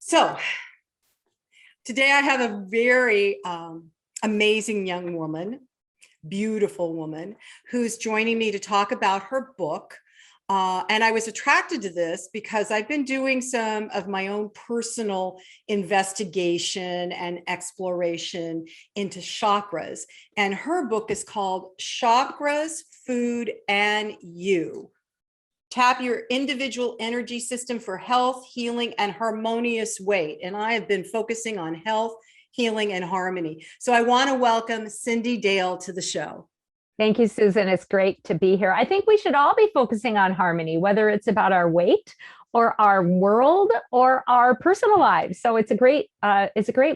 So today I have a very amazing young woman, beautiful woman, who's joining me to talk about her book. And I was attracted to this because I've been doing some of my own personal investigation and exploration into chakras. And her book is called Chakras, Food, and You. Tap your individual energy system for health, healing, and harmonious weight. And I have been focusing on health, healing, and harmony. So I want to welcome Cyndi Dale to the show. Thank you, Susan. It's great to be here. I think we should all be focusing on harmony, whether it's about our weight or our world or our personal lives. So it's a great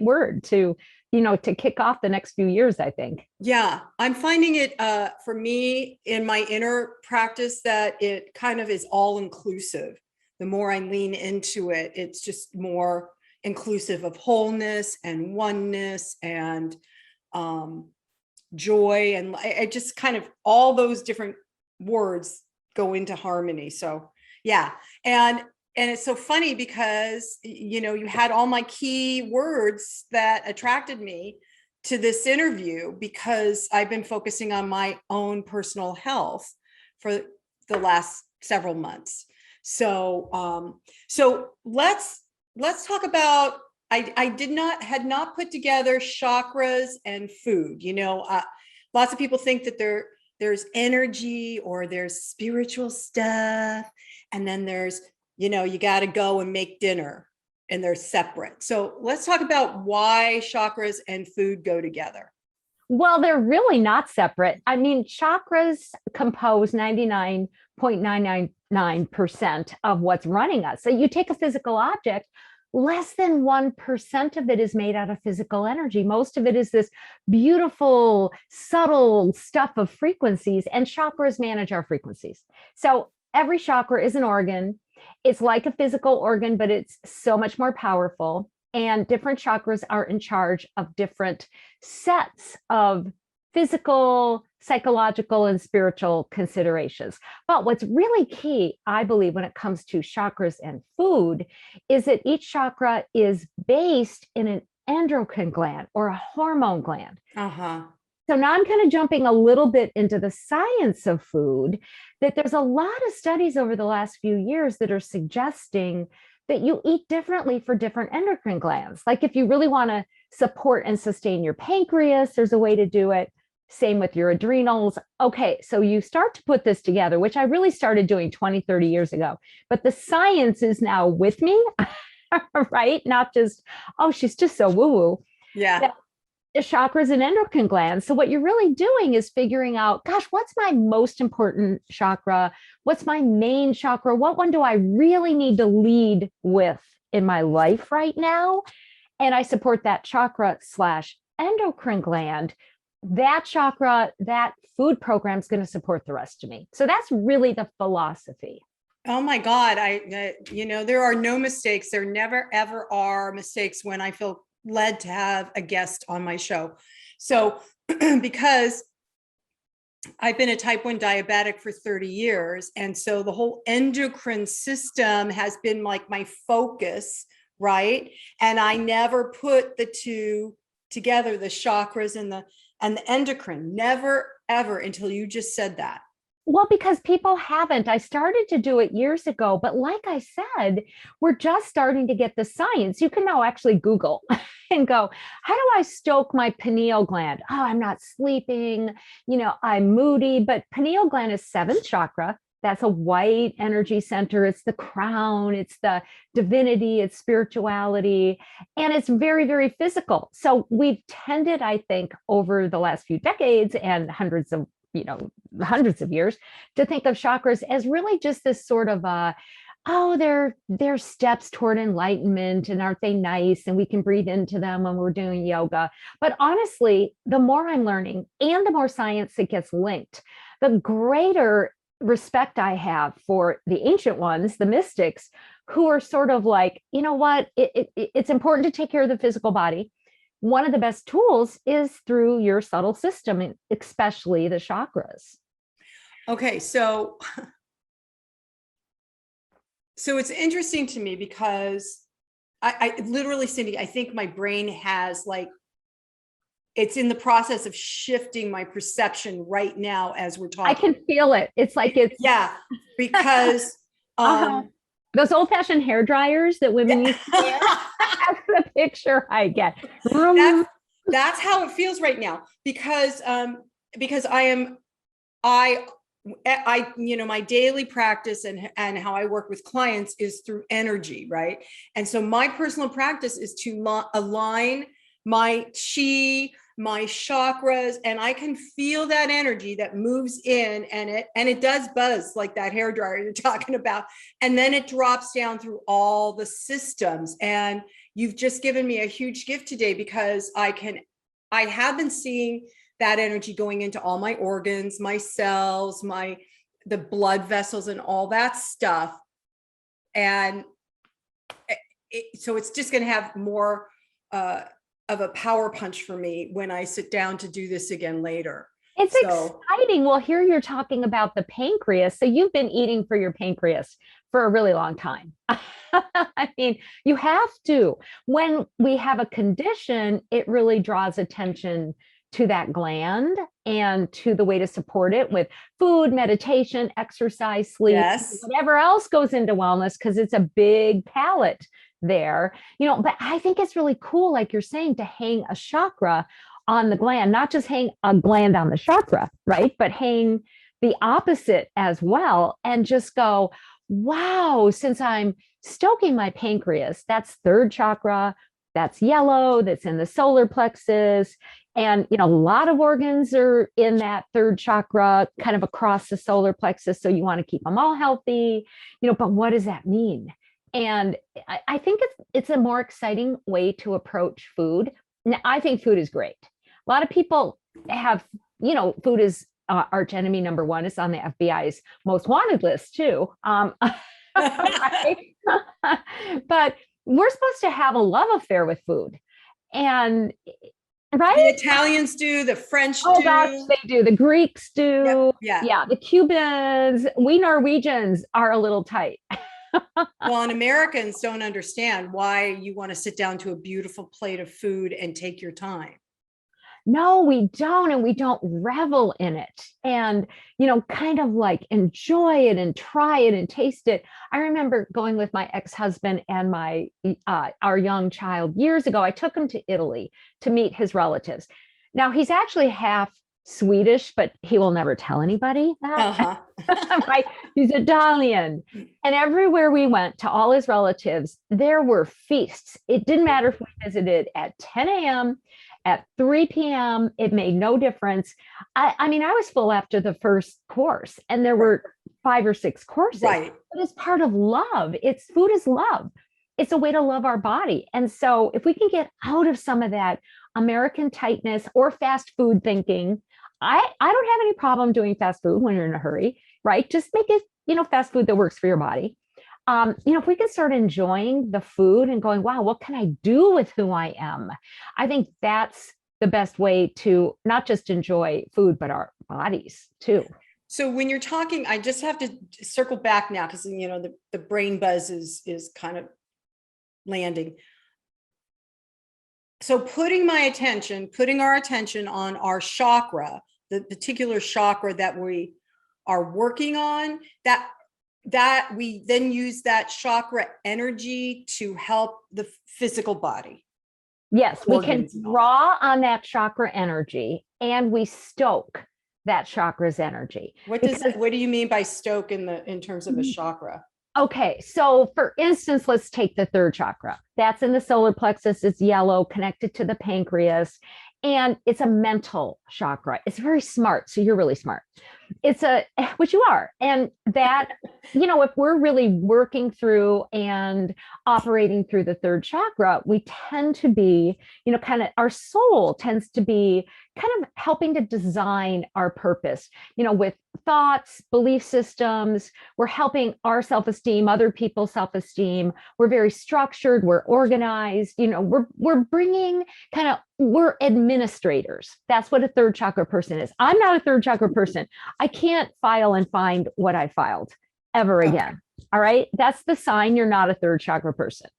word to kick off the next few years, I think. Yeah, I'm finding it for me in my inner practice that it kind of is all inclusive. The more I lean into it, it's just more inclusive of wholeness and oneness and joy. And I just kind of all those different words go into harmony. So yeah. And it's so funny because, you had all my key words that attracted me to this interview because I've been focusing on my own personal health for the last several months. So, let's talk about, had not put together chakras and food. Lots of people think that there's energy or there's spiritual stuff. And then there's, you got to go and make dinner and they're separate. So let's talk about why chakras and food go together. Well, they're really not separate. I mean, chakras compose 99.999% of what's running us. So you take a physical object, less than 1% of it is made out of physical energy. Most of it is this beautiful, subtle stuff of frequencies, and chakras manage our frequencies. So every chakra is an organ. It's like a physical organ, but it's so much more powerful. And different chakras are in charge of different sets of physical, psychological, and spiritual considerations. But what's really key, I believe, when it comes to chakras and food, is that each chakra is based in an endocrine gland or a hormone gland. So now I'm kind of jumping a little bit into the science of food, that there's a lot of studies over the last few years that are suggesting that you eat differently for different endocrine glands. Like if you really want to support and sustain your pancreas, there's a way to do it. Same with your adrenals. Okay, so you start to put this together, which I really started doing 20, 30 years ago. But the science is now with me, right? Not just, oh, she's just so woo-woo. Yeah. The chakras and endocrine glands. So what you're really doing is figuring out, gosh, what's my most important chakra? What's my main chakra? What one do I really need to lead with in my life right now? And I support that chakra / endocrine gland. That chakra, that food program is going to support the rest of me. So that's really the philosophy. Oh my God. There are no mistakes. There never, ever are mistakes when I feel led to have a guest on my show. So because I've been a type 1 diabetic for 30 years. And so the whole endocrine system has been like my focus, right? And I never put the two together, the chakras and the endocrine, never, ever, until you just said that. Well, because people haven't. I started to do it years ago, but like I said, we're just starting to get the science. You can now actually Google and go, how do I stoke my pineal gland? Oh, I'm not sleeping, I'm moody, but pineal gland is 7th chakra. That's a white energy center. It's the crown, it's the divinity, it's spirituality, and it's very, very physical. So we've tended, I think, over the last few decades and hundreds of years to think of chakras as really just this sort of they're steps toward enlightenment, and aren't they nice, and we can breathe into them when we're doing yoga. But honestly, the more I'm learning and the more science it gets linked, the greater respect I have for the ancient ones, the mystics, who are sort of like, you know what, it's important to take care of the physical body. One of the best tools is through your subtle system, especially the chakras. Okay, so it's interesting to me because I literally, Cyndi, I think my brain has like, it's in the process of shifting my perception right now as we're talking. I can feel it. It's like it's yeah, because those old-fashioned hair dryers that women used to wear. That's the picture I get. That's how it feels right now, because my daily practice and how I work with clients is through energy, right? And so my personal practice is to align my chi, my chakras, and I can feel that energy that moves in, and it does buzz like that hair dryer you're talking about, and then it drops down through all the systems. And you've just given me a huge gift today, because I have been seeing that energy going into all my organs, my cells, the blood vessels and all that stuff. And so it's just going to have more of a power punch for me when I sit down to do this again later. It's exciting. Well, here you're talking about the pancreas. So you've been eating for your pancreas for a really long time. I mean, you have to. When we have a condition, it really draws attention to that gland and to the way to support it with food, meditation, exercise, sleep, yes, whatever else goes into wellness, because it's a big palette there, but I think it's really cool, like you're saying, to hang a chakra on the gland, not just hang a gland on the chakra, right? But hang the opposite as well, and just go, wow, since I'm stoking my pancreas, that's third chakra, that's yellow, that's in the solar plexus. And, a lot of organs are in that third chakra, kind of across the solar plexus. So you want to keep them all healthy, but what does that mean? And I think it's a more exciting way to approach food. Now, I think food is great. A lot of people have, food is arch enemy number one. It's on the FBI's most wanted list too. But we're supposed to have a love affair with food. And right? The Italians do, the French do. Oh gosh, they do. The Greeks do. Yep. Yeah. The Cubans, we Norwegians are a little tight. Well, and Americans don't understand why you want to sit down to a beautiful plate of food and take your time. No, we don't. And we don't revel in it and, kind of like enjoy it and try it and taste it. I remember going with my ex-husband and our young child years ago. I took him to Italy to meet his relatives. Now he's actually half Swedish, but he will never tell anybody that. Right? He's Italian. And everywhere we went to all his relatives, there were feasts. It didn't matter if we visited at 10 a.m., at 3 p.m., it made no difference. I mean, I was full after the first course, and there were 5 or 6 courses. Right. But it's part of love. Food is love. It's a way to love our body. And so if we can get out of some of that American tightness or fast food thinking, I don't have any problem doing fast food when you're in a hurry, right? Just make it, fast food that works for your body. If we can start enjoying the food and going, wow, what can I do with who I am? I think that's the best way to not just enjoy food, but our bodies too. So when you're talking, I just have to circle back now, because, the brain buzz is kind of landing. So putting our attention on our chakra, the particular chakra that we are working on, that we then use that chakra energy to help the physical body. Yes, we can draw on that chakra energy, and we stoke that chakra's energy. What do you mean by stoke in terms of a chakra? Okay, so for instance, let's take the third chakra. That's in the solar plexus. It's yellow, connected to the pancreas, and it's a mental chakra. It's very smart. So you're really smart. Which you are. And that, if we're really working through and operating through the third chakra, we tend to be, our soul tends to be kind of helping to design our purpose, with thoughts, belief systems. We're helping our self-esteem, other people's self-esteem. We're very structured. We're organized. We're bringing we're administrators. That's what a third chakra person is. I'm not a third chakra person. I can't file and find what I filed ever again. All right. That's the sign you're not a third chakra person.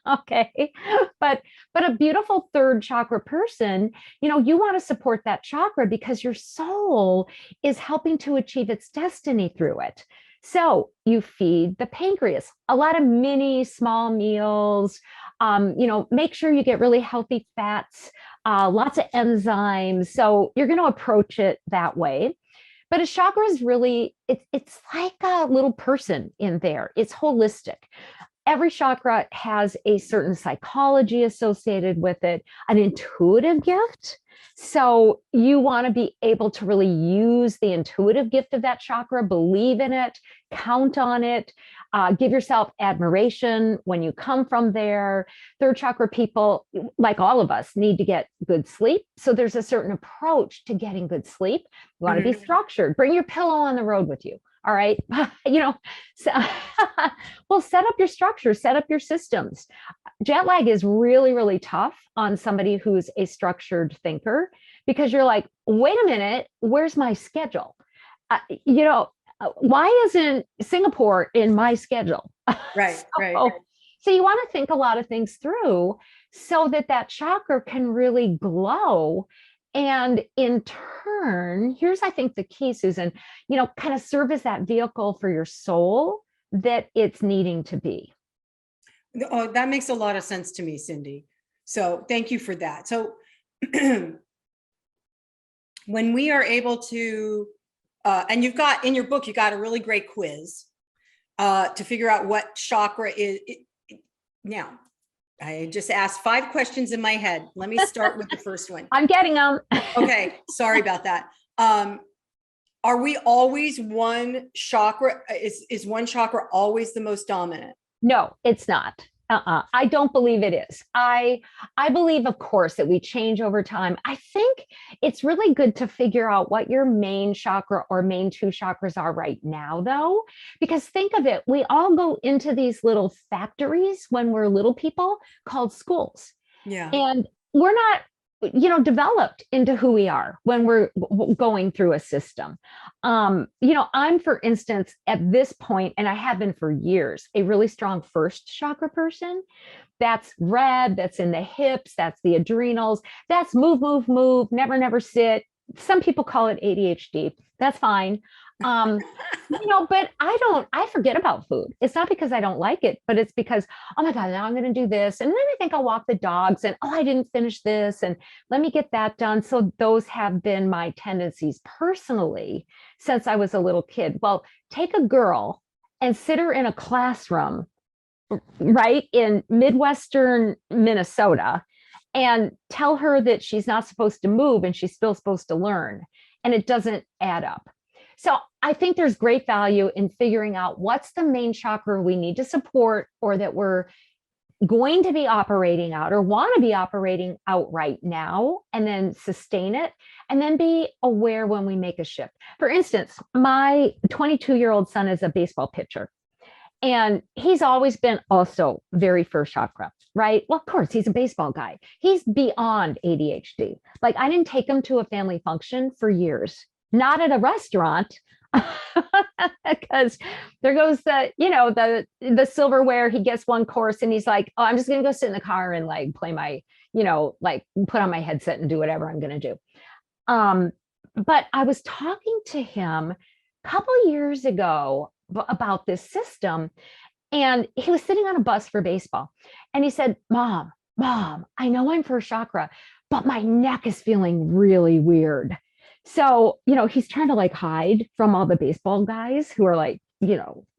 Okay. But a beautiful third chakra person, you want to support that chakra because your soul is helping to achieve its destiny through it. So you feed the pancreas a lot of mini small meals. Make sure you get really healthy fats, lots of enzymes. So you're going to approach it that way. But a chakra is really, it's like a little person in there. It's holistic. Every chakra has a certain psychology associated with it, an intuitive gift. So you want to be able to really use the intuitive gift of that chakra, believe in it, count on it, give yourself admiration when you come from there. Third chakra people, like all of us, need to get good sleep. So there's a certain approach to getting good sleep. You want to be structured. Bring your pillow on the road with you. All right. So, well, set up your structure, set up your systems. Jet lag is really, really tough on somebody who's a structured thinker because you're like, wait a minute, where's my schedule? Why isn't Singapore in my schedule? Right, right. So you want to think a lot of things through so that chakra can really glow. And in turn, here's, I think, the key, Susan, kind of serve as that vehicle for your soul that it's needing to be. Oh, that makes a lot of sense to me, Cyndi. So thank you for that. So when we are able to, and you've got in your book, you got a really great quiz to figure out what chakra is. Now, I just asked 5 questions in my head. Let me start with the first one. I'm getting them. Okay, sorry about that. Are we always one chakra? Is one chakra always the most dominant? No, it's not. I don't believe it is. I believe, of course, that we change over time. I think it's really good to figure out what your main chakra or main 2 chakras are right now, though, because think of it. We all go into these little factories when we're little people called schools. Yeah. And we're not, developed into who we are when we're going through a system. I'm, for instance, at this point, and I have been for years, a really strong first chakra person. That's red, that's in the hips, that's the adrenals, that's move, move, move, never, never sit. Some people call it ADHD. That's fine. But I forget about food. It's not because I don't like it, but it's because, oh my God, now I'm going to do this. And then I think I'll walk the dogs and, oh, I didn't finish this. And let me get that done. So those have been my tendencies personally since I was a little kid. Well, take a girl and sit her in a classroom, right, in Midwestern Minnesota and tell her that she's not supposed to move and she's still supposed to learn. And it doesn't add up. So I think there's great value in figuring out what's the main chakra we need to support or that we're going to be operating out or want to be operating out right now, and then sustain it, and then be aware when we make a shift. For instance, my 22-year-old son is a baseball pitcher. And he's always been also very first chakra, right? Well, of course, he's a baseball guy. He's beyond ADHD. Like, I didn't take him to a family function for years, not at a restaurant, because there goes the silverware. He gets one course and he's like, oh, I'm just going to go sit in the car and like play my, like put on my headset and do whatever I'm going to do. But I was talking to him a couple years ago about this system, and he was sitting on a bus for baseball, and he said, Mom, I know I'm first chakra, but my neck is feeling really weird. So, he's trying to like hide from all the baseball guys who are like,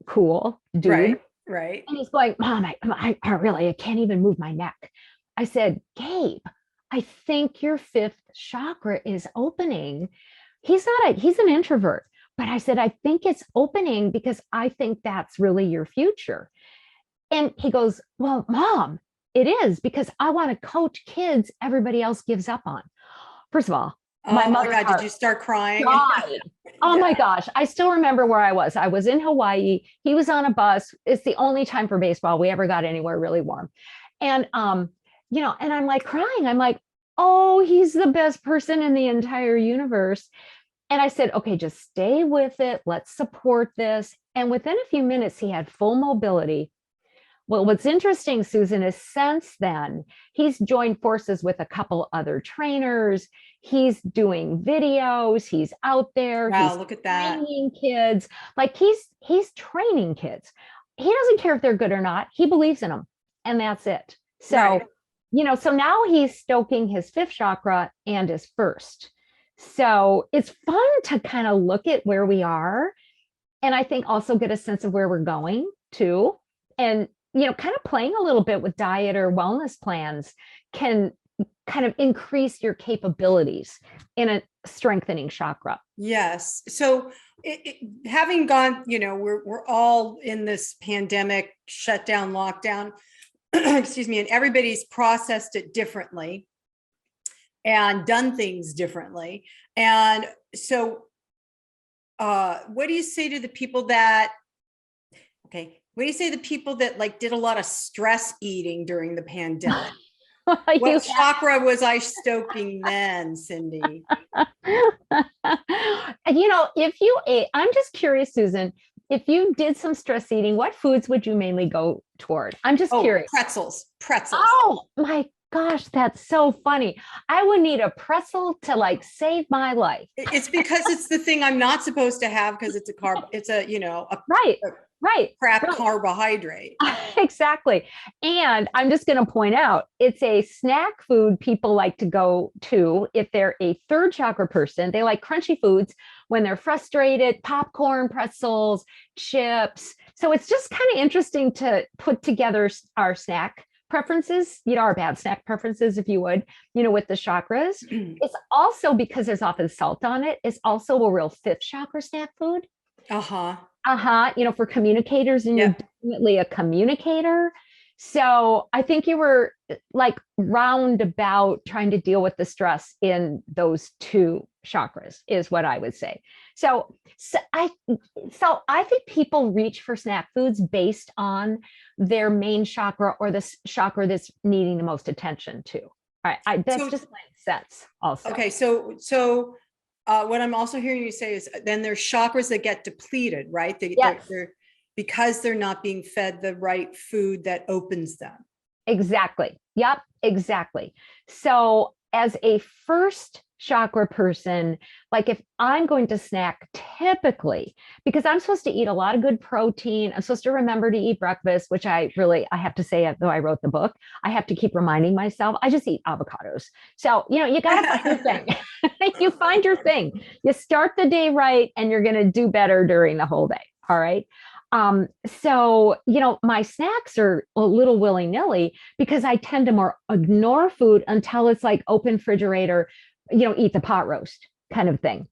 cool dude. Right. And he's going, Mom, I really, I can't even move my neck. I said, Gabe, I think your 5th chakra is opening. He's an introvert. But I said, I think it's opening because I think that's really your future. And he goes, well, Mom, it is, because I want to coach kids everybody else gives up on. First of all, my mother, God, did you start crying? Oh my gosh. I still remember where I was. I was in Hawaii. He was on a bus. It's the only time for baseball we ever got anywhere really warm. And, and I'm like crying. I'm like, oh, he's the best person in the entire universe. And I said, okay, just stay with it. Let's support this. And within a few minutes, he had full mobility. Well, what's interesting, Susan, is since then, he's joined forces with a couple other trainers. He's doing videos. He's out there. Wow, he's look at that. training kids. Like he's training kids. He doesn't care if they're good or not. He believes in them. And that's it. So, Right. So now he's stoking his fifth chakra and his first. So it's fun to kind of look at where we are. And I think also get a sense of where we're going too. And kind of playing a little bit with diet or wellness plans can kind of increase your capabilities in a strengthening chakra. Yes. So having gone, we're all in this pandemic, shutdown, lockdown, excuse me, and everybody's processed it differently and done things differently. And so what do you say to the people that, what do you say to the people that like did a lot of stress eating during the pandemic? What chakra was I stoking then, Cyndi? If you ate, I'm just curious, Susan, if you did some stress eating, what foods would you mainly go toward? I'm just curious. Pretzels. Oh my gosh, that's so funny. I would need a pretzel to like save my life. It's because it's the thing I'm not supposed to have because it's a carb. It's a crap carbohydrate. Exactly. And I'm just going to point out, it's a snack food people like to go to if they're a third chakra person. They like crunchy foods when they're frustrated, popcorn, pretzels, chips. So it's just kind of interesting to put together our snack preferences, our bad snack preferences, if you would, with the chakras. It's also because there's often salt on it. It's also a real fifth chakra snack food. For communicators, and you're definitely a communicator. So I think you were like roundabout trying to deal with the stress in those two chakras is what I would say. So I think people reach for snack foods based on their main chakra or the chakra that's needing the most attention to. All right. That's just my sense also. Okay. So what I'm also hearing you say is then there's chakras that get depleted, right? They're because they're not being fed the right food that opens them. Exactly. Yep, exactly. So as a first chakra person, like if I'm going to snack typically, because I'm supposed to eat a lot of good protein, I'm supposed to remember to eat breakfast, which I have to say, though I wrote the book, I have to keep reminding myself, I just eat avocados. So, you got to find your thing. You find your thing. You start the day right, and you're going to do better during the whole day. All right. So, my snacks are a little willy-nilly because I tend to more ignore food until it's like open refrigerator, eat the pot roast kind of thing.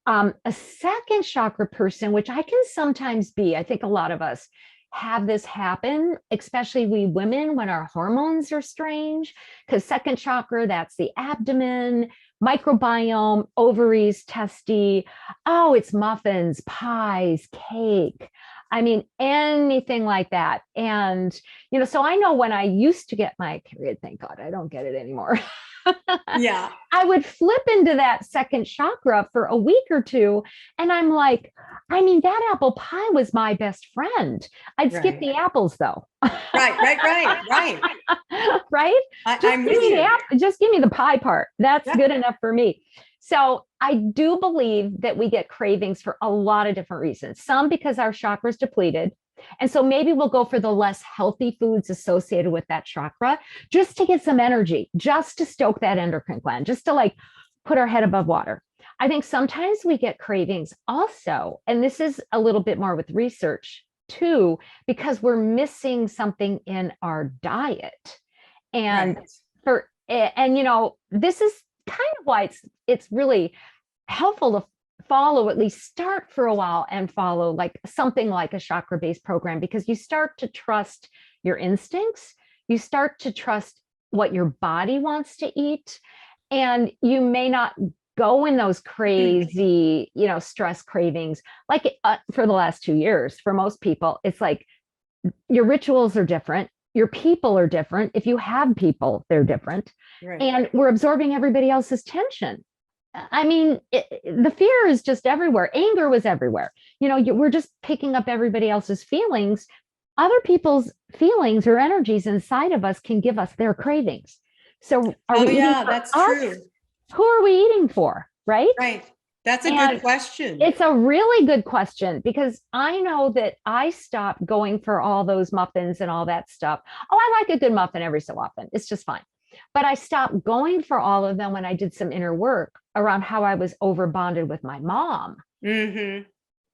A second chakra person, which I can sometimes be, I think a lot of us have this happen, especially we women when our hormones are strange, because second chakra, that's the abdomen, microbiome, ovaries, testes. Oh, it's muffins, pies, cake. I mean, anything like that. And, so I know when I used to get my period, thank God I don't get it anymore. Yeah. I would flip into that second chakra for a week or two. And I'm like, that apple pie was my best friend. I'd skip the apples though. Right. Right? I'm with you. Just give me the pie part. That's good enough for me. So I do believe that we get cravings for a lot of different reasons. Some because our chakra is depleted. And so maybe we'll go for the less healthy foods associated with that chakra just to get some energy, just to stoke that endocrine gland, just to like put our head above water. I think sometimes we get cravings also, and this is a little bit more with research too, because we're missing something in our diet. And this is kind of why it's really helpful to follow, at least start for a while and follow like something like a chakra-based program, because you start to trust your instincts, you start to trust what your body wants to eat, and you may not go in those crazy, stress cravings. Like for the last 2 years, for most people, it's like your rituals are different. Your people are different. If you have people, they're different. Right. And we're absorbing everybody else's tension. I mean, the fear is just everywhere. Anger was everywhere. We're just picking up everybody else's feelings. Other people's feelings or energies inside of us can give us their cravings. So are we eating for that's us? true. Who are we eating for? Right? Right. That's a And good question. it's a really good question, because I know that I stopped going for all those muffins and all that stuff. Oh, I like a good muffin every so often. It's just fine. But I stopped going for all of them when I did some inner work around how I was over bonded with my mom. Mm-hmm.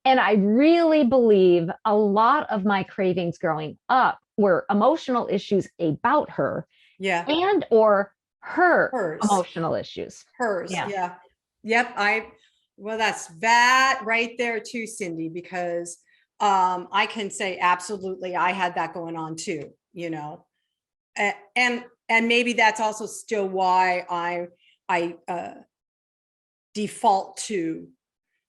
And I really believe a lot of my cravings growing up were emotional issues about her, Yeah. and or her Hers. emotional issues. Hers. Yeah. Yeah. Yep. Well, that's that right there too, Cyndi, because I can say absolutely I had that going on too, and maybe that's also still why I default to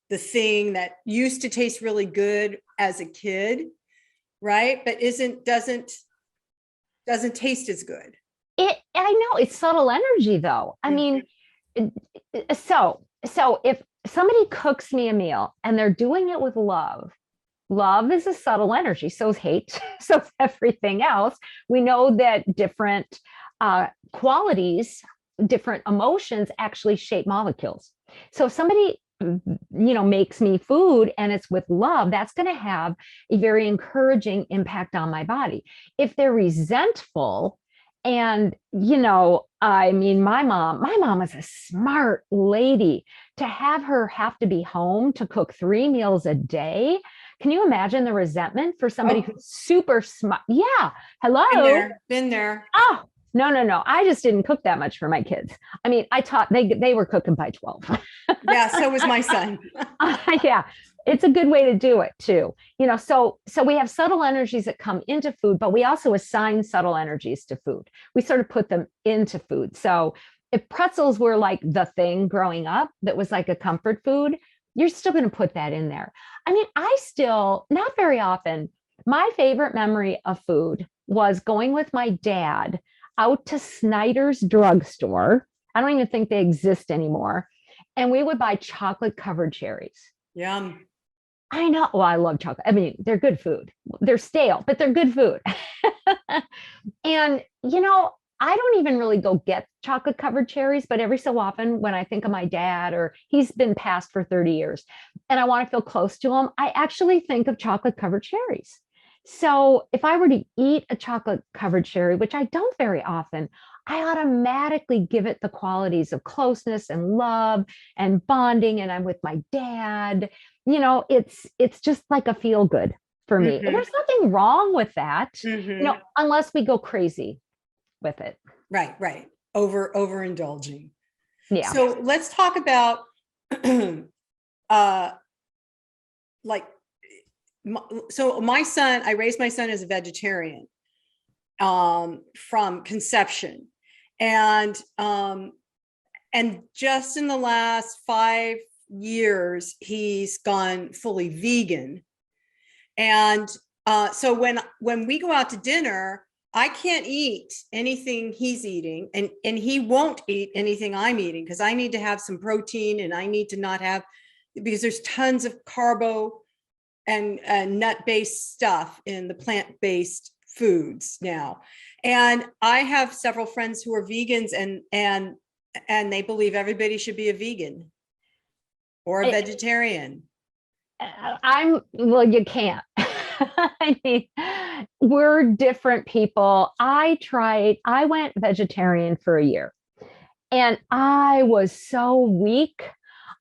the thing that used to taste really good as a kid, right? But doesn't taste as good. I know it's subtle energy though. I mean, so if somebody cooks me a meal and they're doing it with love, love is a subtle energy. So is hate. So is everything else. We know that different qualities, different emotions actually shape molecules. So if somebody makes me food and it's with love, that's going to have a very encouraging impact on my body. If they're resentful, and I mean, my mom was a smart lady. To have her have to be home to cook 3 meals a day, can you imagine the resentment for somebody who's super smart? Yeah. Hello. Been there. Oh, no. I just didn't cook that much for my kids. I mean, I taught they were cooking by 12. Yeah, so was my son. Yeah, it's a good way to do it too. So we have subtle energies that come into food, but we also assign subtle energies to food. We sort of put them into food. So if pretzels were like the thing growing up that was like a comfort food, you're still going to put that in there. I mean, I still, not very often, my favorite memory of food was going with my dad out to Snyder's drugstore. I don't even think they exist anymore. And we would buy chocolate covered cherries. Yum. I know. Well, I love chocolate. I mean, they're good food. They're stale, but they're good food. And, I don't even really go get chocolate covered cherries, but every so often when I think of my dad, or he's been passed for 30 years and I want to feel close to him, I actually think of chocolate covered cherries. So if I were to eat a chocolate covered cherry, which I don't very often, I automatically give it the qualities of closeness and love and bonding. And I'm with my dad. It's just like a feel good for me. And there's nothing wrong with that, unless we go crazy with it. Right. Overindulging. Yeah. So let's talk about so my son, I raised my son as a vegetarian from conception. And just in the last 5 years, he's gone fully vegan. And so when we go out to dinner, I can't eat anything he's eating, and he won't eat anything I'm eating, because I need to have some protein, and I need to not have, because there's tons of carbo and nut-based stuff in the plant-based foods now. And I have several friends who are vegans, and they believe everybody should be a vegan or a vegetarian. Well, you can't. I mean, we're different people. I went vegetarian for a year and I was so weak.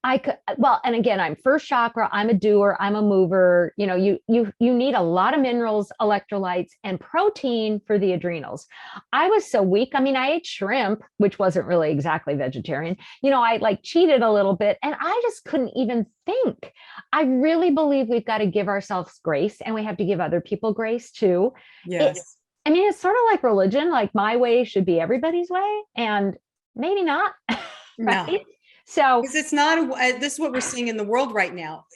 And again, I'm first chakra, I'm a doer, I'm a mover. You need a lot of minerals, electrolytes, and protein for the adrenals. I was so weak. I mean, I ate shrimp, which wasn't really exactly vegetarian. I cheated a little bit, and I just couldn't even think. I really believe we've got to give ourselves grace, and we have to give other people grace too. Yes. It's sort of like religion, like my way should be everybody's way, and maybe not. Right? No. So because it's not this is what we're seeing in the world right now.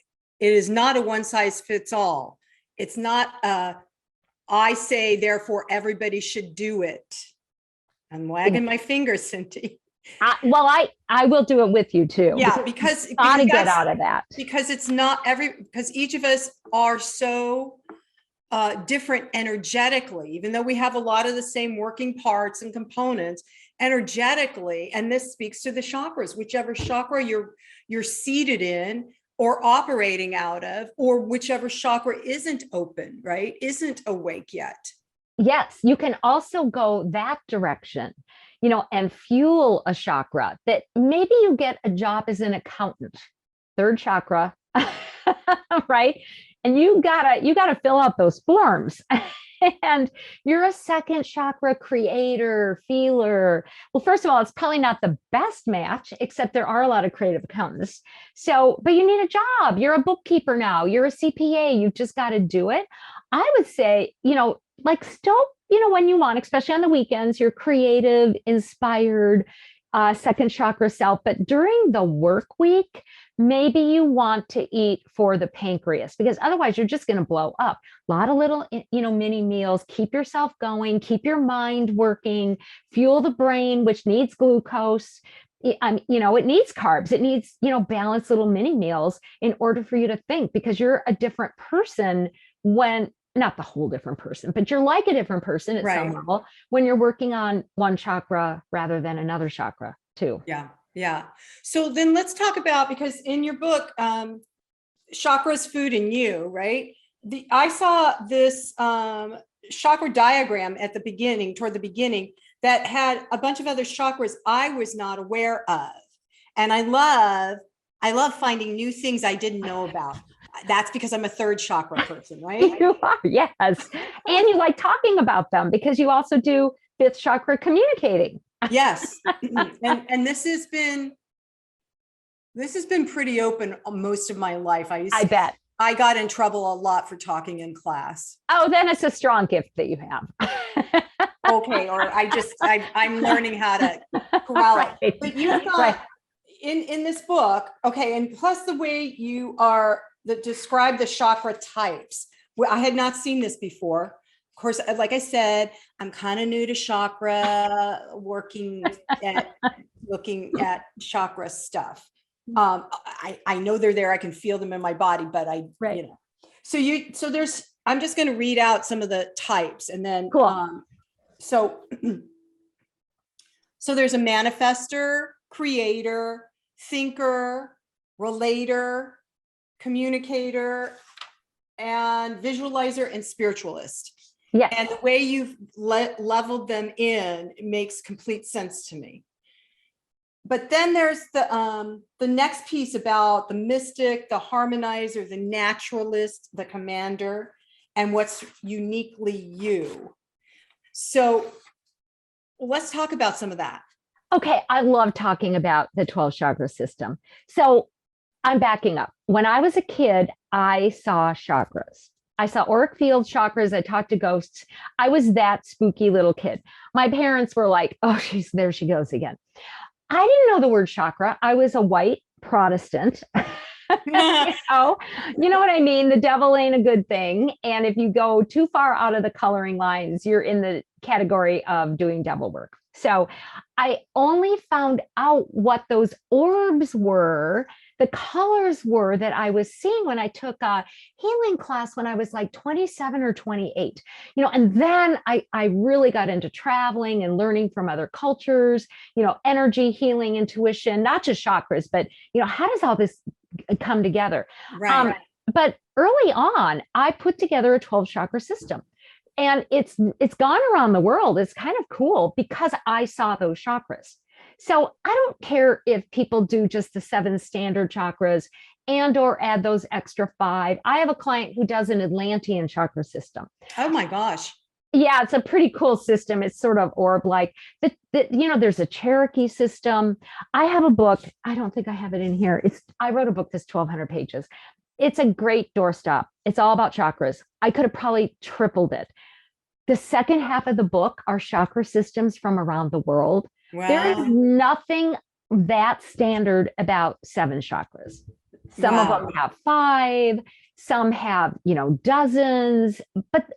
It is not a one size fits all. It's not I say therefore everybody should do it. I'm wagging my finger, Cyndi. I will do it with you too. Yeah, because Gotta get out of that. Because it's not because each of us are so different energetically, even though we have a lot of the same working parts and components energetically. And this speaks to the chakras, whichever chakra you're seated in or operating out of, or whichever chakra isn't open, right? Isn't awake yet. Yes, you can also go that direction, and fuel a chakra that maybe you get a job as an accountant, third chakra, right? And you gotta fill out those forms. And you're a second chakra creator, feeler. Well, first of all, it's probably not the best match, except there are a lot of creative accountants. So, but you need a job. You're a bookkeeper now. You're a CPA. You've just got to do it. I would say, like still, when you want, especially on the weekends, you're creative, inspired, second chakra self. But during the work week, maybe you want to eat for the pancreas, because otherwise you're just going to blow up. A lot of little, mini meals. Keep yourself going, keep your mind working, fuel the brain, which needs glucose. It needs carbs. It needs, balanced little mini meals in order for you to think, because you're a different person when, not the whole different person, but you're like a different person at some level when you're working on one chakra rather than another chakra too. Yeah. Yeah. So then let's talk about, because in your book, Chakras, Food, and You, right? I saw this chakra diagram at the beginning, toward the beginning, that had a bunch of other chakras I was not aware of. And I love finding new things I didn't know about. That's because I'm a third chakra person, right? You are, yes. And you like talking about them because you also do fifth chakra communicating. Yes. And this has been pretty open most of my life. I bet. I got in trouble a lot for talking in class. Oh, then it's a strong gift that you have. Okay. Or I'm learning how to corral it. But you've got in this book, okay, and plus the way you describe the chakra types. I had not seen this before. Of course, like I said, I'm kind of new to chakra, looking at chakra stuff. I know they're there. I can feel them in my body, but I'm just going to read out some of the types, and then, cool. So there's a manifester, creator, thinker, relator, communicator, and visualizer, and spiritualist. Yeah. And the way you've leveled them in makes complete sense to me. But then there's the next piece about the mystic, the harmonizer, the naturalist, the commander, and what's uniquely you. So let's talk about some of that. Okay. I love talking about the 12 chakra system. So I'm backing up. When I was a kid, I saw chakras. I saw auric field chakras. I talked to ghosts. I was that spooky little kid. My parents were like, oh, there she goes again. I didn't know the word chakra. I was a white Protestant. You know what I mean? The devil ain't a good thing. And if you go too far out of the coloring lines, you're in the category of doing devil work. So I only found out what those orbs were, the colors were, that I was seeing when I took a healing class when I was like 27 or 28, and then I really got into traveling and learning from other cultures, energy, healing, intuition, not just chakras, but, how does all this come together? Right. But early on, I put together a 12 chakra system. And it's gone around the world. It's kind of cool because I saw those chakras. So I don't care if people do just the 7 standard chakras and or add those extra 5. I have a client who does an Atlantean chakra system. Oh my gosh. Yeah, it's a pretty cool system. It's sort of orb-like. There's a Cherokee system. I have a book. I don't think I have it in here. I wrote a book that's 1,200 pages. It's a great doorstop. It's all about chakras. I could have probably tripled it. The second half of the book are chakra systems from around the world. Wow. There is nothing that standard about 7 chakras. Some of them have 5, some have, dozens, but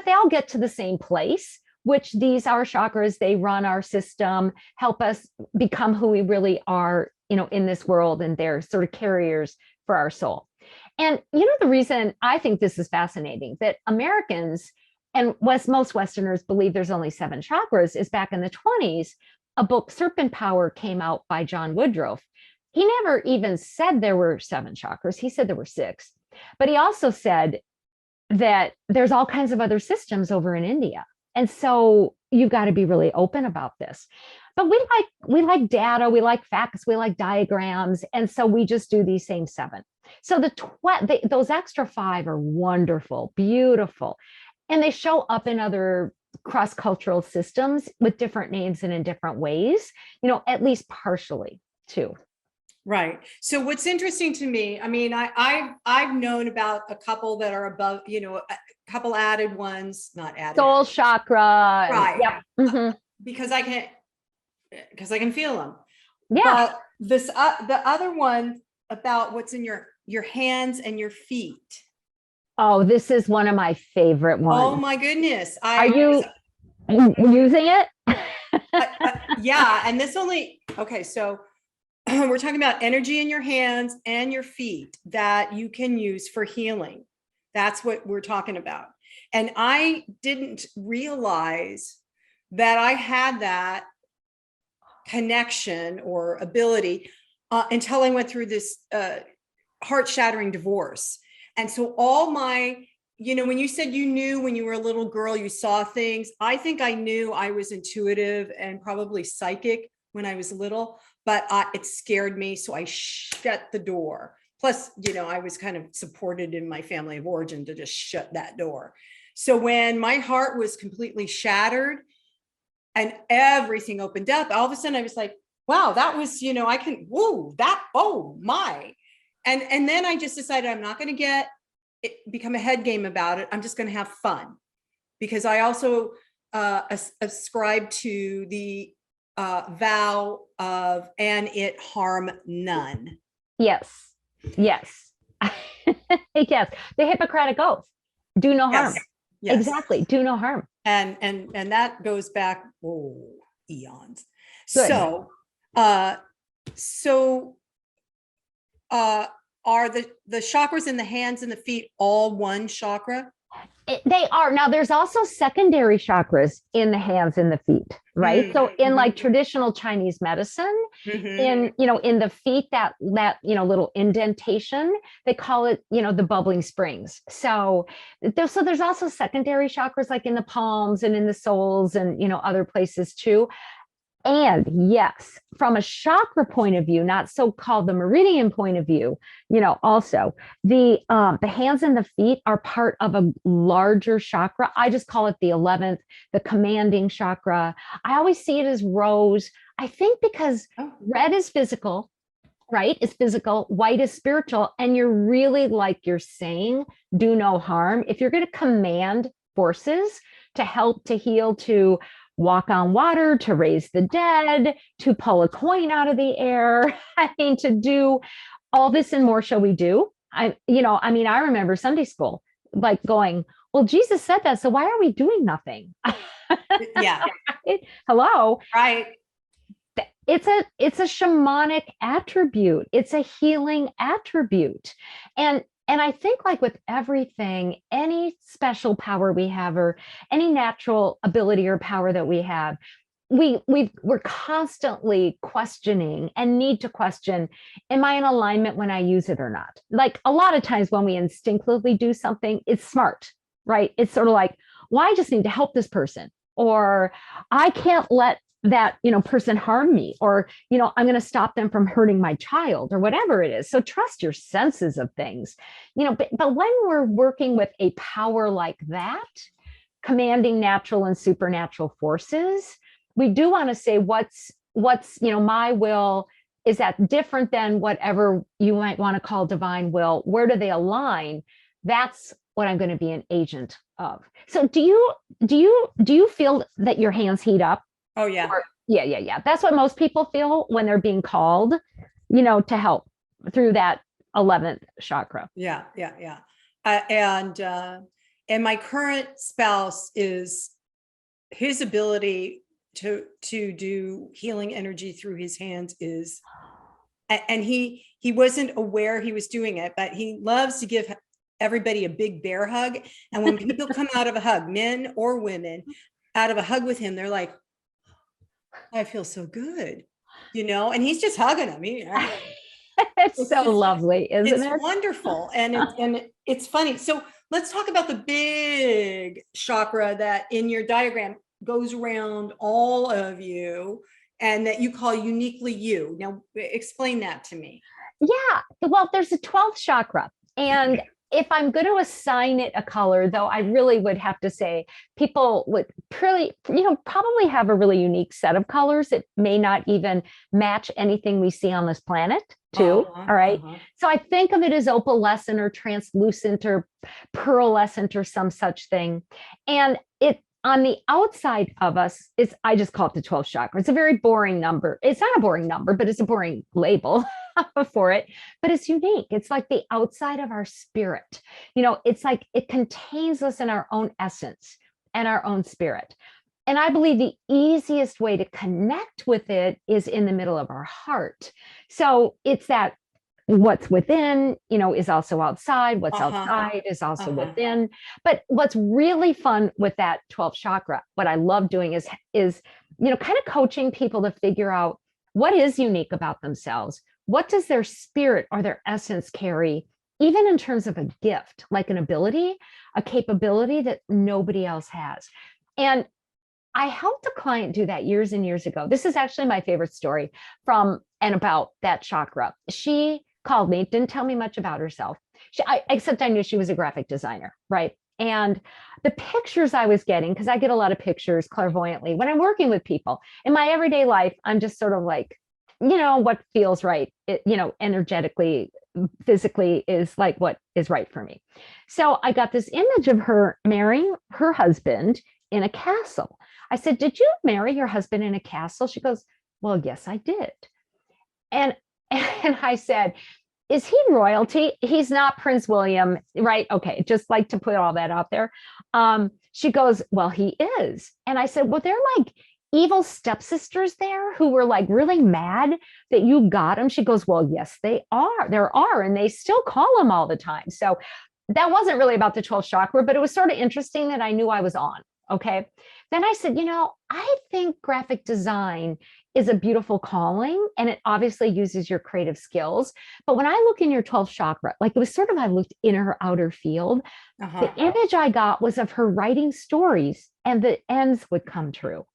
they all get to the same place, which these are chakras. They run our system, help us become who we really are, in this world, and they're sort of carriers for our soul. And the reason I think this is fascinating, that Americans and most Westerners believe there's only 7 chakras, is back in the 20s, a book, Serpent Power, came out by John Woodruff. He never even said there were 7 chakras. He said there were 6. But he also said that there's all kinds of other systems over in India. And so you've got to be really open about this. But we like data, we like facts, we like diagrams. And so we just do these same 7. So those extra 5 are wonderful, beautiful. And they show up in other cross-cultural systems with different names and in different ways, at least partially too. Right. So what's interesting to me, I mean, I've known about a couple that are above, a couple added ones, not added. Soul chakra. Right. Yeah. Mm-hmm. Because I can feel them. Yeah. But the other one about what's in your hands and your feet. Oh, this is one of my favorite ones. Oh my goodness. Are you using it? Yeah. And okay. So we're talking about energy in your hands and your feet that you can use for healing. That's what we're talking about. And I didn't realize that I had that connection or ability until I went through this heart-shattering divorce. And so all my, when you said you knew when you were a little girl, you saw things, I think I knew I was intuitive and probably psychic when I was little, but it scared me. So I shut the door. Plus, I was kind of supported in my family of origin to just shut that door. So when my heart was completely shattered and everything opened up, all of a sudden I was like, wow, that was, oh my. And then I just decided I'm not going to become a head game about it. I'm just going to have fun, because I also ascribe to the vow of, and it harm none. Yes. Yes. Yes. The Hippocratic Oath. Do no harm. Yes. Exactly. Do no harm. And that goes back, eons. Good. Are the chakras in the hands and the feet all one chakra? They are. Now, there's also secondary chakras in the hands and the feet, right? Mm-hmm. So in like traditional Chinese medicine, in the feet, that little indentation, they call it, the bubbling springs. So there's also secondary chakras like in the palms and in the soles and, other places too. And yes, from a chakra point of view, not so-called the meridian point of view, also the hands and the feet are part of a larger chakra. I just call it the 11th, the commanding chakra. I always see it as rows. I think because red is physical, right? It's physical. White is spiritual. And you're really, like you're saying, do no harm. If you're going to command forces to help, to heal, to walk on water, to raise the dead, to pull a coin out of the air. I mean, to do all this and more shall we do. I remember Sunday school, like going, well, Jesus said that, so why are we doing nothing? Yeah. Hello. Right. It's a shamanic attribute. It's a healing attribute. And I think, like with everything, any special power we have or any natural ability or power that we have, we're constantly questioning and need to question, am I in alignment when I use it or not? Like a lot of times when we instinctively do something, it's smart, right? It's sort of like, well, I just need to help this person, or I can't let that, person harm me, or, I'm going to stop them from hurting my child, or whatever it is. So trust your senses of things, but when we're working with a power like that, commanding natural and supernatural forces, we do want to say what's, my will, is that different than whatever you might want to call divine will? Where do they align? That's what I'm going to be an agent of. So do you feel that your hands heat up? Oh, yeah. Yeah. That's what most people feel when they're being called, to help through that 11th chakra. Yeah. And my current spouse is his ability to do healing energy through his hands is, and he wasn't aware he was doing it, but he loves to give everybody a big bear hug. And when people come out of a hug, men or women, out of a hug with him, they're like, I feel so good, and he's just hugging them. It's so lovely, isn't it? It's wonderful. And it's funny. So let's talk about the big chakra that in your diagram goes around all of you and that you call uniquely you. Now, explain that to me. Yeah. Well, there's a 12th chakra. And if I'm going to assign it a color, though, I really would have to say people would probably have a really unique set of colors. It may not even match anything we see on this planet, too. All right. So I think of it as opalescent or translucent or pearlescent or some such thing. And it on the outside of us is, I just call it the 12th chakra. It's a very boring number. It's not a boring number, but it's a boring label for it, but it's unique. It's like the outside of our spirit. It's like it contains us in our own essence and our own spirit. And I believe the easiest way to connect with it is in the middle of our heart. So it's that what's within, is also outside. What's outside is also within. But what's really fun with that 12th chakra, what I love doing is, kind of coaching people to figure out what is unique about themselves. What does their spirit or their essence carry, even in terms of a gift, like an ability, a capability that nobody else has. And I helped a client do that years and years ago. This is actually my favorite story from and about that chakra. She called me, didn't tell me much about herself, except I knew she was a graphic designer, right? And the pictures I was getting, because I get a lot of pictures clairvoyantly when I'm working with people. In my everyday life, I'm just sort of like, what feels right, energetically, physically is like what is right for me. So I got this image of her marrying her husband in a castle. I said, did you marry your husband in a castle? She goes, well, yes, I did. And I said, is he royalty? He's not Prince William, right? Okay, just like to put all that out there. She goes, well, he is. And I said, well, they're like evil stepsisters there who were like really mad that you got him. She goes, well, yes, they are. There are, and they still call him all the time. So that wasn't really about the 12th chakra, but it was sort of interesting that I knew I was on. Okay. Then I said, I think graphic design is a beautiful calling, and it obviously uses your creative skills. But when I look in your 12th chakra, like it was sort of, I looked in her outer field, the image I got was of her writing stories and the ends would come true.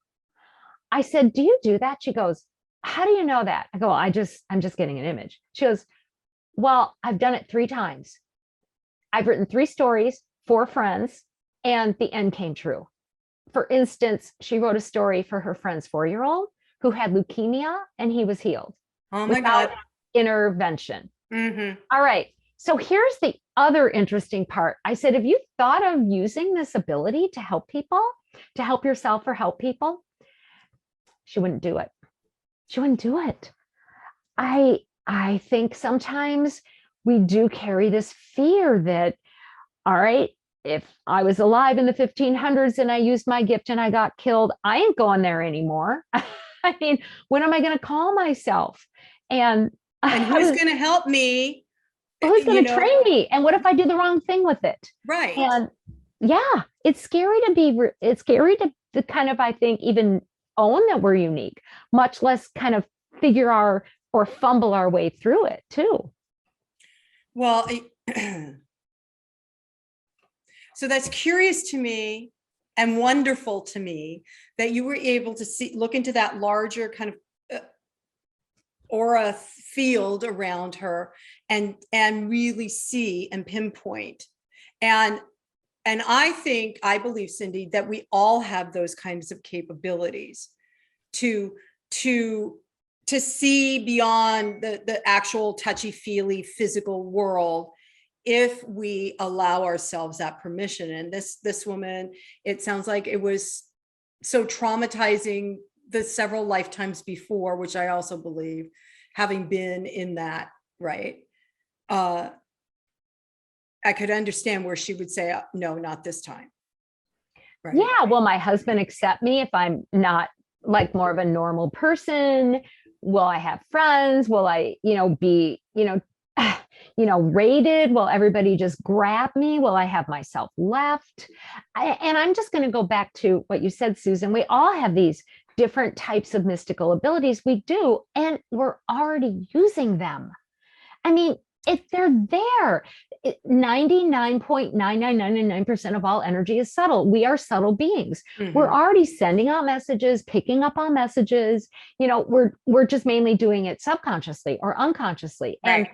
I said, do you do that? She goes, how do you know that? I go, I'm just getting an image. She goes, well, I've done it 3 times. I've written 3 stories for friends and the end came true. For instance, she wrote a story for her friend's 4-year-old who had leukemia and he was healed. Oh my God. Intervention. All right. So here's the other interesting part. I said, have you thought of using this ability to help people, to help yourself or help people? She wouldn't do it. She wouldn't do it. I think sometimes we do carry this fear that, all right, if I was alive in the 1500s and I used my gift and I got killed, I ain't going there anymore. I mean, when am I going to call myself? And who's going to help me? Who's going to train me? And what if I do the wrong thing with it? Right. And yeah, it's scary to kind of, I think, even own that we're unique, much less kind of figure or fumble our way through it too. Well, so that's curious to me and wonderful to me that you were able to look into that larger kind of aura field around her and really see and pinpoint. And I believe, Cyndi, that we all have those kinds of capabilities to see beyond the actual touchy-feely physical world if we allow ourselves that permission. And this woman, it sounds like it was so traumatizing the several lifetimes before, which I also believe, having been in that, right? I could understand where she would say, no, not this time. Right. Yeah. Will my husband accept me if I'm not like more of a normal person? Will I have friends? Will I, be, rated? Will everybody just grab me? Will I have myself left? And I'm just going to go back to what you said, Susan. We all have these different types of mystical abilities. We do, and we're already using them. I mean, if they're there, 99.99999% of all energy is subtle. We are subtle beings. We're already sending out messages, picking up on messages. We're just mainly doing it subconsciously or unconsciously. Right. And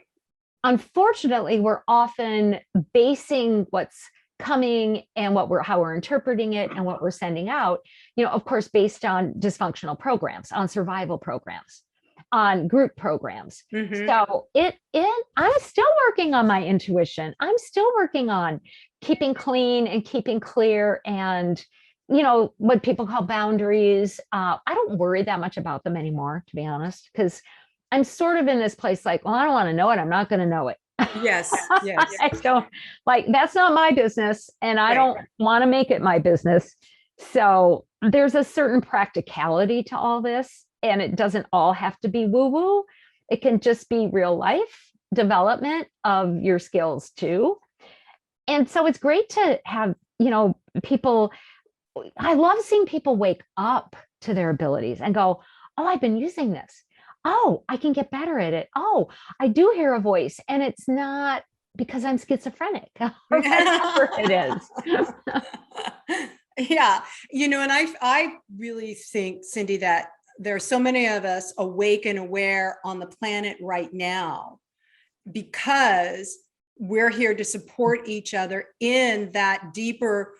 unfortunately, we're often basing what's coming and how we're interpreting it and what we're sending out, of course, based on dysfunctional programs, on survival programs, on group programs. So I'm still working on my intuition. I'm still working on keeping clean and keeping clear and, what people call boundaries. I don't worry that much about them anymore, to be honest, because I'm sort of in this place like, well, I don't want to know it. I'm not going to know it. Yes. Yes. I don't that's not my business. And I don't want to make it my business. So there's a certain practicality to all this. And it doesn't all have to be woo-woo. It can just be real life development of your skills too. And so it's great to have, people. I love seeing people wake up to their abilities and go, oh, I've been using this. Oh, I can get better at it. Oh, I do hear a voice. And it's not because I'm schizophrenic or whatever it is. Yeah. And I really think, Cyndi, that there are so many of us awake and aware on the planet right now because we're here to support each other in that deeper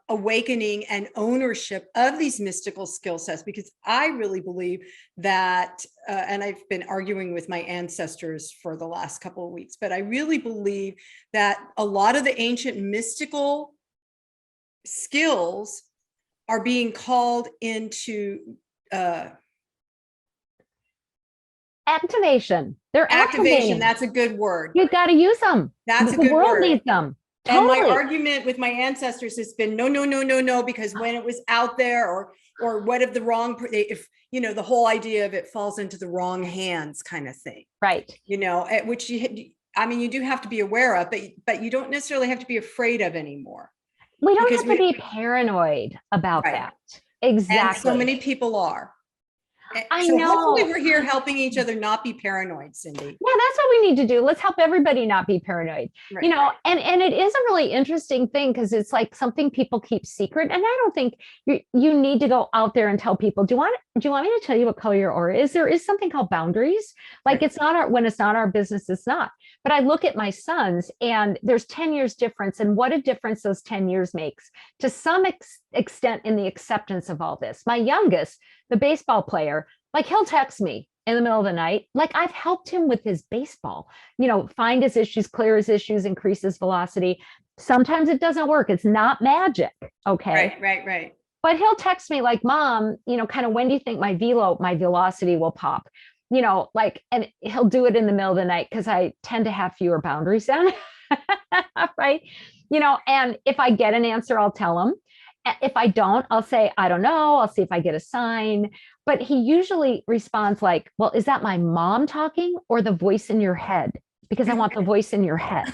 awakening and ownership of these mystical skill sets. Because I really believe that, and I've been arguing with my ancestors for the last couple of weeks, but I really believe that a lot of the ancient mystical skills are being called into activation. They're activation. activating. That's a good word. You got to use them. That's a the good world word. Needs them. Totally. And my argument with my ancestors has been no, because when it was out there or what if the wrong, if, the whole idea of it falls into the wrong hands kind of thing. Right. Which you do have to be aware of, but you don't necessarily have to be afraid of anymore. We don't have to be paranoid about that. Exactly. And so many people are. I know. Hopefully we're here helping each other not be paranoid, Cyndi. Yeah, that's what we need to do. Let's help everybody not be paranoid. Right. And it is a really interesting thing because it's like something people keep secret. And I don't think you need to go out there and tell people, do you want me to tell you what color your aura is? There is something called boundaries. Like It's not when it's not our business, it's not. But I look at my sons and there's 10 years difference, and what a difference those 10 years makes to some extent in the acceptance of all this. My youngest, the baseball player, like he'll text me in the middle of the night. Like I've helped him with his baseball, find his issues, clear his issues, increase his velocity. Sometimes it doesn't work. It's not magic. Okay. Right. But he'll text me like, Mom, kind of when do you think my velocity will pop? And he'll do it in the middle of the night because I tend to have fewer boundaries then. Right. And if I get an answer, I'll tell him. If I don't, I'll say, I don't know. I'll see if I get a sign. But he usually responds like, well, is that my mom talking or the voice in your head? Because I want the voice in your head.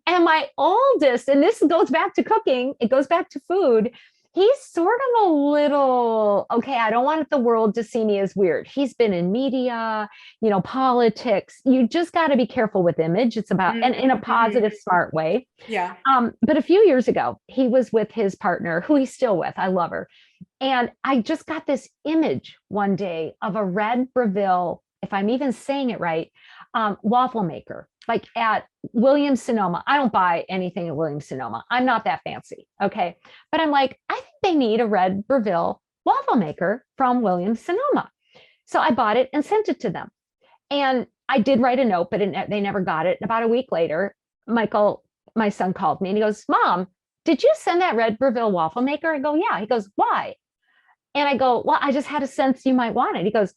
And my oldest, and this goes back to cooking, it goes back to food. He's sort of a little, I don't want the world to see me as weird. He's been in media, politics. You just got to be careful with image. It's about, and in a positive, smart way. Yeah. But a few years ago, he was with his partner, who he's still with. I love her. And I just got this image one day of a red Breville, if I'm even saying it right, waffle maker, like at Williams Sonoma. I don't buy anything at Williams Sonoma. I'm not that fancy. Okay. But I'm like, I think they need a red Breville waffle maker from Williams Sonoma. So I bought it and sent it to them. And I did write a note, but they never got it. About a week later, Michael, my son, called me and he goes, Mom, did you send that red Breville waffle maker? I go, yeah. He goes, why? And I go, well, I just had a sense you might want it. He goes,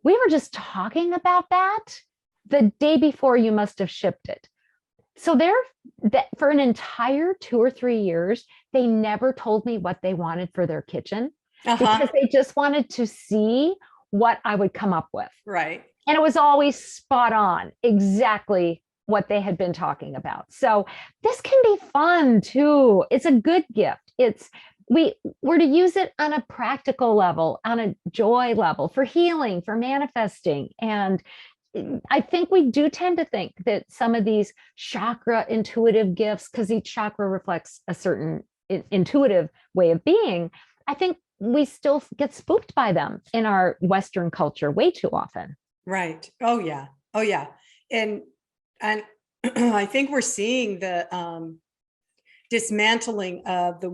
we were just talking about that the day before you must have shipped it. So for an entire 2 or 3 years, they never told me what they wanted for their kitchen because they just wanted to see what I would come up with. Right. And it was always spot on, exactly what they had been talking about. So this can be fun too. It's a good gift. We're to use it on a practical level, on a joy level, for healing, for manifesting. And I think we do tend to think that some of these chakra intuitive gifts, because each chakra reflects a certain intuitive way of being, I think we still get spooked by them in our Western culture way too often. Right. Oh yeah. Oh yeah. And I think we're seeing the dismantling of the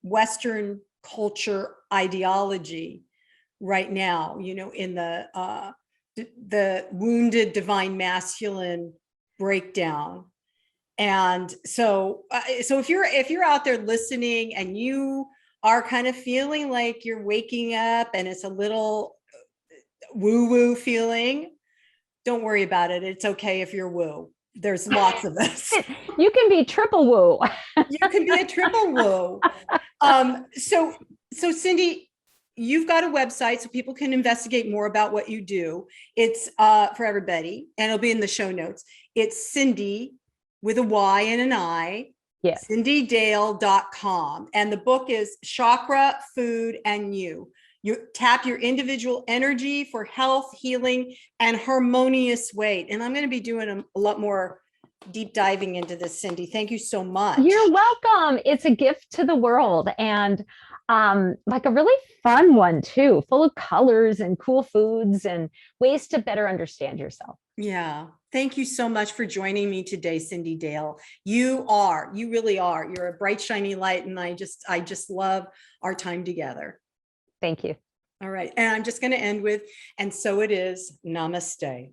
Western culture ideology right now, in the wounded divine masculine breakdown. And so if you're out there listening and you are kind of feeling like you're waking up and it's a little woo-woo feeling, don't worry about it. It's okay if you're woo. There's lots of us. You can be triple woo. You can be a triple woo. So Cyndi, you've got a website so people can investigate more about what you do. It's for everybody, and it'll be in the show notes. It's Cyndi with a Y and an I. Yes. CyndiDale.com. And the book is Chakra, Food, and You. You tap your individual energy for health, healing, and harmonious weight. And I'm going to be doing a lot more deep diving into this, Cyndi. Thank you so much. You're welcome. It's a gift to the world, and like a really fun one too, full of colors and cool foods and ways to better understand yourself. Yeah. Thank you so much for joining me today, Cyndi Dale. You really are. You're a bright, shiny light. And I just love our time together. Thank you. All right. And I'm just going to end with, and so it is, namaste.